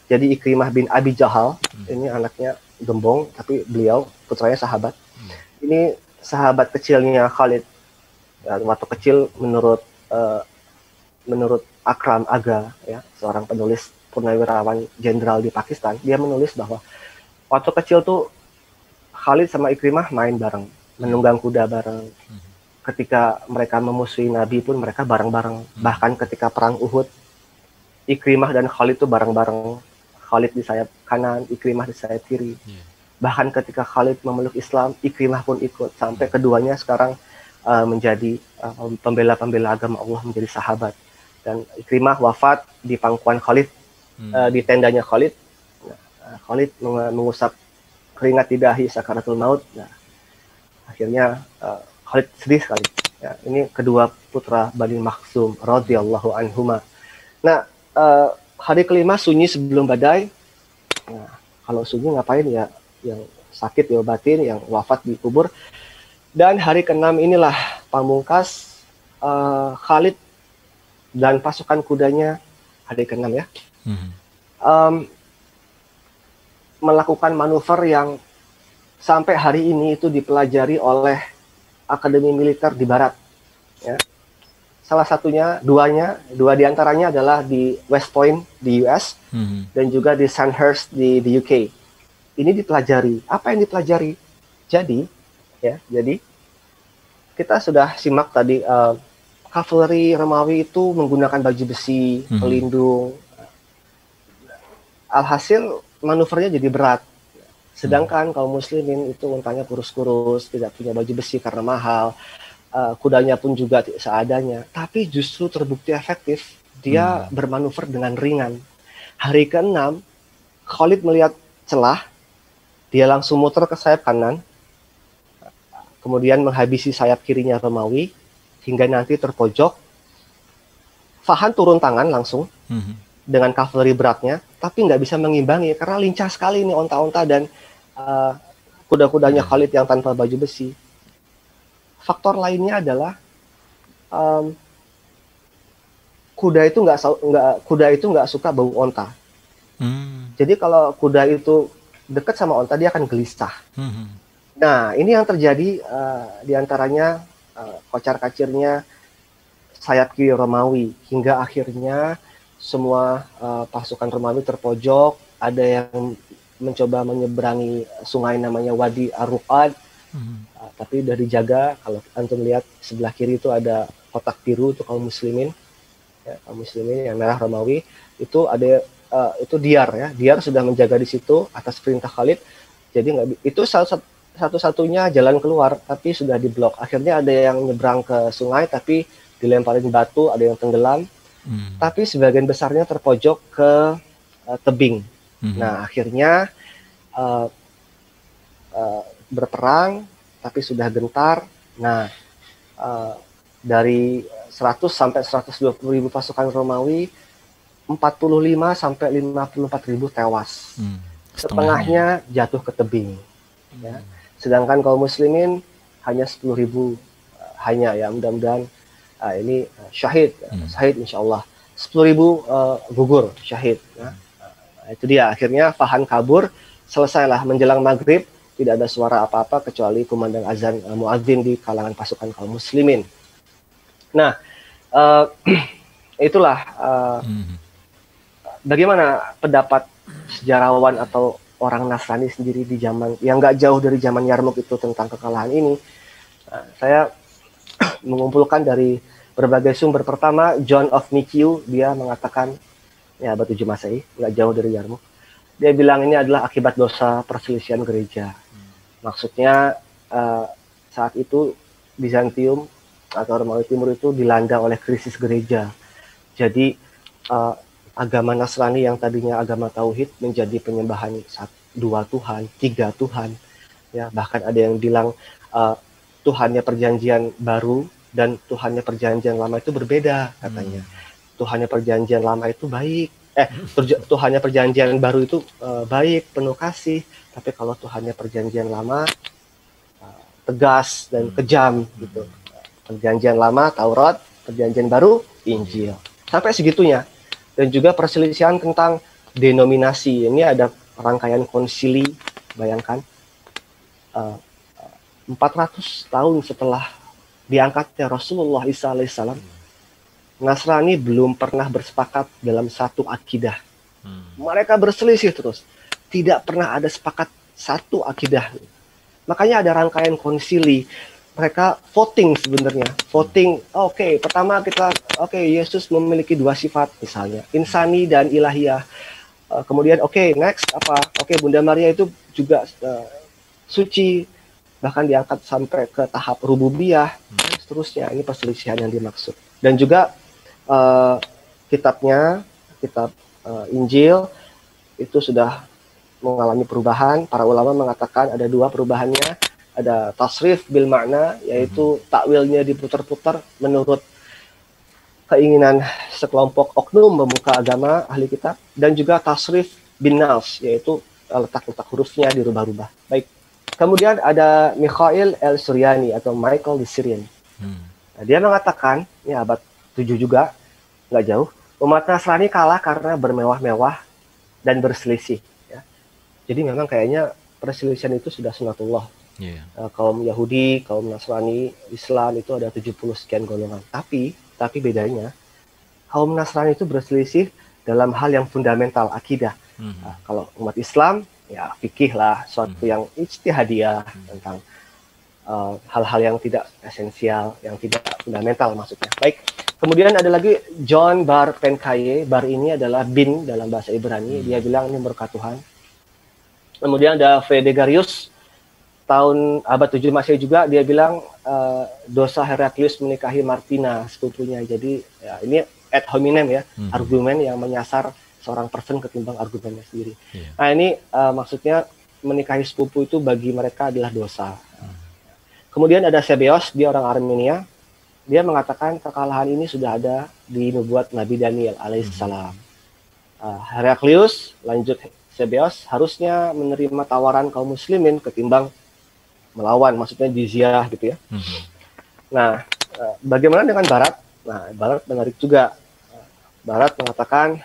Jadi Ikrimah bin Abi Jahal, ini anaknya gembong, tapi beliau putranya sahabat. Ini sahabat kecilnya Khalid. Ya, waktu kecil menurut Akram Aga, ya, seorang penulis purnawirawan jenderal di Pakistan, dia menulis bahwa waktu kecil tuh Khalid sama Ikrimah main bareng, menunggang kuda bareng. Ketika mereka memusuhi Nabi pun mereka bareng-bareng. Bahkan ketika perang Uhud, Ikrimah dan Khalid tuh bareng-bareng. Khalid di sayap kanan, Ikrimah di sayap kiri. Bahkan ketika Khalid memeluk Islam, Ikrimah pun ikut. Sampai keduanya sekarang menjadi pembela-pembela agama Allah, menjadi sahabat. Dan Ikrimah wafat di pangkuan Khalid, di tendanya Khalid. Khalid mengusap keringat di dahi sakaratul maut. Nah, akhirnya Khalid sedih sekali. Ya, ini kedua putra Bani Makhzum radhiyallahu anhuma. Nah, hari kelima sunyi sebelum badai. Nah, kalau sunyi ngapain ya? Yang sakit diobatin, yang wafat dikubur. Dan hari keenam inilah pamungkas Khalid dan pasukan kudanya, hari keenam ya, melakukan manuver yang sampai hari ini itu dipelajari oleh akademi militer di barat. Ya. Salah satunya, dua diantaranya adalah di West Point di US dan juga di Sandhurst di UK. Ini dipelajari. Apa yang dipelajari? Jadi kita sudah simak tadi kavaleri Romawi itu menggunakan baju besi, pelindung. Alhasil manuvernya jadi berat. Sedangkan kaum muslimin itu untanya kurus-kurus, tidak punya baju besi karena mahal. Kudanya pun juga seadanya. Tapi justru terbukti efektif. Dia bermanuver dengan ringan. Hari ke-6, Khalid melihat celah. Dia langsung muter ke sayap kanan. Kemudian menghabisi sayap kirinya Romawi. Hingga nanti terpojok. Fahan turun tangan langsung. Dengan kavaleri beratnya. Tapi nggak bisa mengimbangi. Karena lincah sekali ini onta-onta dan kuda-kudanya Khalid yang tanpa baju besi. Faktor lainnya adalah kuda itu nggak suka bau onta. Jadi kalau kuda itu dekat sama onta, dia akan gelisah. Nah, ini yang terjadi diantaranya kocar-kacirnya sayap kiri Romawi hingga akhirnya semua pasukan Romawi terpojok. Ada yang mencoba menyeberangi sungai namanya Wadi Ar-Ruqad, tapi udah dijaga. Kalau antum lihat sebelah kiri itu ada kotak biru, itu kaum muslimin, ya, kaum muslimin yang merah Romawi. Itu ada itu Diyar ya, Diyar sudah menjaga di situ atas perintah Khalid. Jadi itu satu-satunya jalan keluar, tapi sudah diblok. Akhirnya ada yang nyebrang ke sungai, tapi dilemparin batu, ada yang tenggelam. Tapi sebagian besarnya terpojok ke tebing. Nah, akhirnya berperang, tapi sudah gentar. Nah, dari 100 sampai 120 ribu pasukan Romawi, 45 sampai 54 ribu tewas. Setengahnya jatuh ke tebing. Ya. Sedangkan kaum muslimin hanya 10 ribu, hanya ya, mudah-mudahan ini syahid insya Allah. 10 ribu gugur syahid. Ya. Itu dia, akhirnya Fahan kabur, selesailah menjelang maghrib, tidak ada suara apa-apa kecuali kumandang azan muadzin di kalangan pasukan kaum muslimin. Nah, itulah bagaimana pendapat sejarawan atau orang Nasrani sendiri di zaman yang nggak jauh dari zaman Yarmuk itu tentang kekalahan ini. Saya mengumpulkan dari berbagai sumber. Pertama, John of Nikiu, dia mengatakan, ya abad 7 Masehi, nggak jauh dari Yarmuk. Dia bilang ini adalah akibat dosa perselisihan gereja. Maksudnya saat itu Bizantium atau Romawi Timur itu dilanda oleh krisis gereja. Jadi agama Nasrani yang tadinya agama Tauhid menjadi penyembahan 2 Tuhan, 3 Tuhan. Ya, bahkan ada yang bilang Tuhannya perjanjian baru dan Tuhannya perjanjian lama itu berbeda katanya. Tuhannya perjanjian lama itu baik, Tuhannya perjanjian baru itu baik, penuh kasih, tapi kalau Tuhannya perjanjian lama tegas dan kejam gitu. Perjanjian lama Taurat, perjanjian baru Injil. Sampai segitunya. Dan juga perselisihan tentang denominasi. Ini ada rangkaian konsili, bayangkan 400 tahun setelah diangkatnya Rasulullah Isa alaihissalam, Nasrani belum pernah bersepakat dalam satu akidah. Mereka berselisih terus, tidak pernah ada sepakat satu akidah. Makanya ada rangkaian konsili. Mereka voting sebenarnya, voting. Oke, pertama kita, Yesus memiliki dua sifat misalnya, insani dan ilahiyah. Kemudian next apa? Bunda Maria itu juga suci, bahkan diangkat sampai ke tahap rububiyah, dan seterusnya. Ini perselisihan yang dimaksud. Dan juga kitab Injil itu sudah mengalami perubahan. Para ulama mengatakan ada dua perubahannya. Ada tasrif bil makna, yaitu takwilnya diputar-putar menurut keinginan sekelompok oknum pemuka agama ahli kitab, dan juga tasrif bin nas, yaitu letak-letak hurufnya dirubah-rubah. Baik. Kemudian ada Mikhail el-Suryani atau Michael the Syrian. Nah, dia mengatakan, ini abad 7 juga, nggak jauh, umat Nasrani kalah karena bermewah-mewah dan berselisih. Ya. Jadi memang kayaknya perselisihan itu sudah sunatullah. Kaum Yahudi, kaum Nasrani, Islam itu ada 70 sekian golongan. Tapi bedanya, kaum Nasrani itu berselisih dalam hal yang fundamental, akidah. Nah, kalau umat Islam, ya fikih lah, suatu yang ijtihadiyah tentang hal-hal yang tidak esensial, yang tidak fundamental maksudnya. Baik, kemudian ada lagi John Bar Penkaye. Bar ini adalah bin dalam bahasa Ibrani. Dia bilang ini murka Tuhan. Kemudian ada Fredegarius, tahun abad 7 Masehi juga. Dia bilang dosa Heraklius menikahi Martina, sepupunya. Jadi ya, ini ad hominem ya, argumen yang menyasar seorang person ketimbang argumennya sendiri. Nah ini maksudnya menikahi sepupu itu bagi mereka adalah dosa. Kemudian ada Sebeos, dia orang Armenia. Dia mengatakan kekalahan ini sudah ada di nubuat Nabi Daniel alaihissalam. Heraklius, lanjut Sebeos, harusnya menerima tawaran kaum muslimin ketimbang melawan, maksudnya jizyah gitu ya. Nah, bagaimana dengan Barat? Nah, Barat menarik juga. Barat mengatakan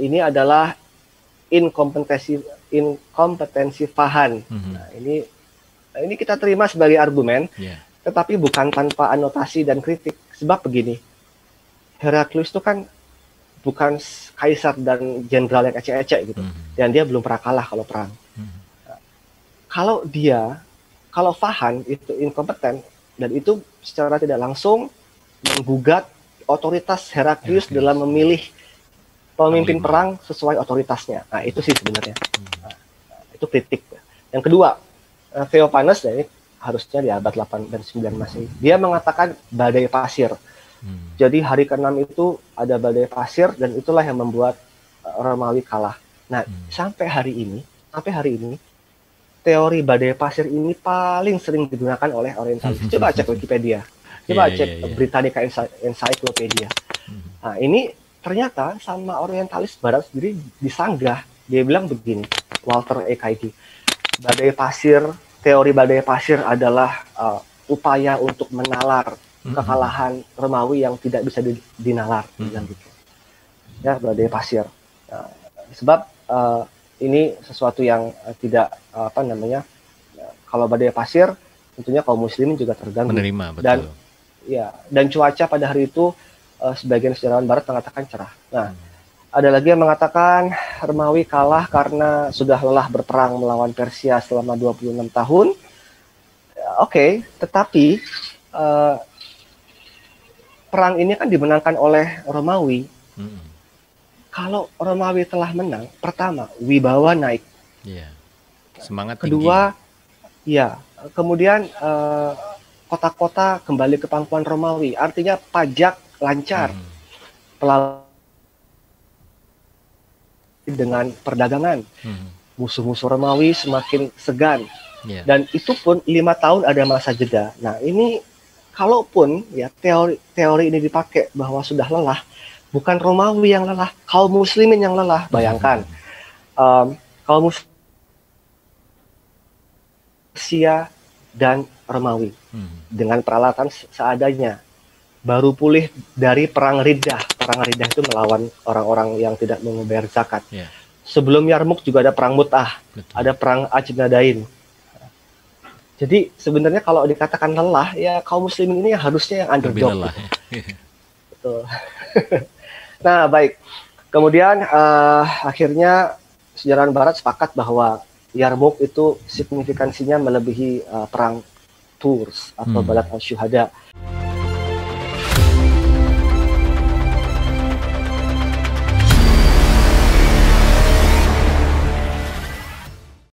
ini adalah inkompetensi fahan. Nah, ini kita terima sebagai argumen, tetapi bukan tanpa anotasi dan kritik. Sebab begini, Heraklius itu kan bukan kaisar dan jenderal yang ecek-ecek gitu, dan dia belum pernah kalah kalau perang. Kalau Fahan itu inkompeten, dan itu secara tidak langsung menggugat otoritas Heraklius dalam memilih pemimpin perang sesuai otoritasnya. Nah, itu sih sebenarnya. Itu kritik. Yang kedua, Theophanes, ini harusnya di abad 8 dan 9 Masehi. Dia mengatakan badai pasir. Jadi hari ke-6 itu ada badai pasir, dan itulah yang membuat Romawi kalah. Nah, sampai hari ini, teori badai pasir ini paling sering digunakan oleh orientalis. Coba cek Wikipedia, coba cek Britannica Encyclopedia. Nah, ini ternyata sama orientalis barat sendiri disanggah. Dia bilang begini, Walter E. Kaidy, teori badai pasir adalah upaya untuk menalar kekalahan Romawi yang tidak bisa dinalar. Gitu. Ya, badai pasir. Nah, sebab ini sesuatu yang tidak kalau badai pasir tentunya kaum muslimin juga terganggu. Menerima, betul. Dan cuaca pada hari itu sebagian sejarawan barat mengatakan cerah. Nah, ada lagi yang mengatakan Romawi kalah karena sudah lelah berperang melawan Persia selama 26 tahun. Tetapi perang ini kan dimenangkan oleh Romawi. Kalau Romawi telah menang, pertama, wibawa naik. Semangat kedua, tinggi. Kemudian kota-kota kembali ke pangkuan Romawi. Artinya pajak lancar. Dengan perdagangan. Musuh-musuh Romawi semakin segan. Dan itu pun 5 tahun ada masa jeda. Nah, ini kalaupun ya teori ini dipakai bahwa sudah lelah, bukan Romawi yang lelah, kaum muslimin yang lelah. Bayangkan, kaum muslim Persia dan Romawi dengan peralatan seadanya, baru pulih dari perang Riddah. Perang Riddah itu melawan orang-orang yang tidak membayar zakat. Sebelum Yarmuk juga ada perang Mut'ah, Betul. ada perang Ajnadain. Jadi sebenarnya kalau dikatakan lelah, ya kaum muslimin ini harusnya yang Lebih underdog. lelah. Betul. Nah, baik. Kemudian akhirnya sejarawan Barat sepakat bahwa Yarmuk itu signifikansinya melebihi perang Tours atau Balat al-Syuhada.